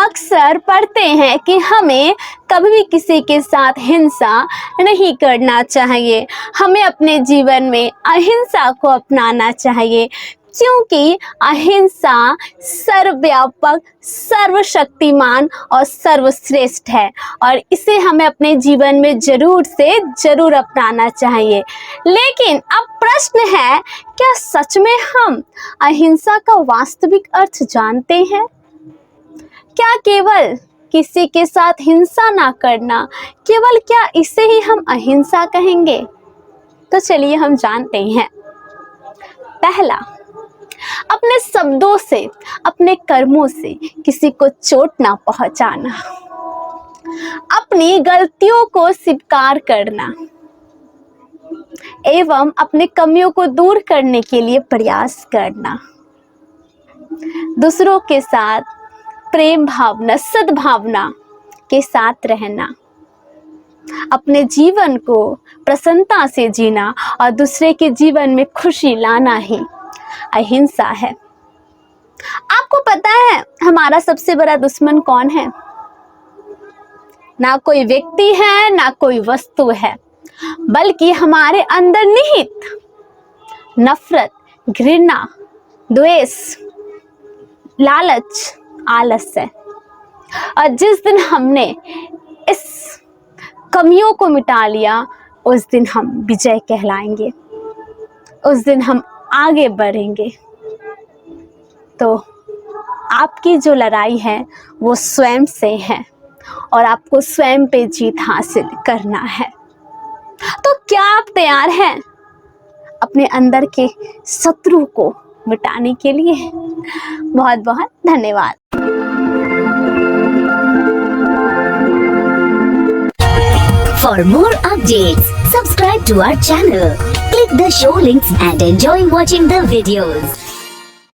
अक्सर पढ़ते हैं कि हमें कभी भी किसी के साथ हिंसा नहीं करना चाहिए। हमें अपने जीवन में अहिंसा को अपनाना चाहिए, क्योंकि अहिंसा सर्वव्यापक, सर्वशक्तिमान और सर्वश्रेष्ठ है और इसे हमें अपने जीवन में जरूर से जरूर अपनाना चाहिए। लेकिन अब प्रश्न है, क्या सच में हम अहिंसा का वास्तविक अर्थ जानते हैं? क्या केवल किसी के साथ हिंसा ना करना, केवल क्या इसे ही हम अहिंसा कहेंगे? तो चलिए हम जानते हैं। पहला, अपने शब्दों से, अपने कर्मों से किसी को चोट ना पहुंचाना, अपनी गलतियों को स्वीकार करना एवं अपने कमियों को दूर करने के लिए प्रयास करना, दूसरों के साथ प्रेम भावना, सद्भावना के साथ रहना, अपने जीवन को प्रसन्नता से जीना और दूसरे के जीवन में खुशी लाना ही अहिंसा है। आपको पता है हमारा सबसे बड़ा दुश्मन कौन है? ना कोई व्यक्ति है, ना कोई वस्तु है, बल्कि हमारे अंदर निहित नफरत, घृणा, द्वेष, लालच, आलस है। और जिस दिन हमने इस कमियों को मिटा लिया, उस दिन हम विजय कहलाएंगे, उस दिन हम आगे बढ़ेंगे। तो आपकी जो लड़ाई है वो स्वयं से है और आपको स्वयं पे जीत हासिल करना है। तो क्या आप तैयार हैं अपने अंदर के शत्रु को मिटाने के लिए? बहुत बहुत धन्यवाद। For more updates, subscribe to our channel, click the show links and enjoy watching the videos.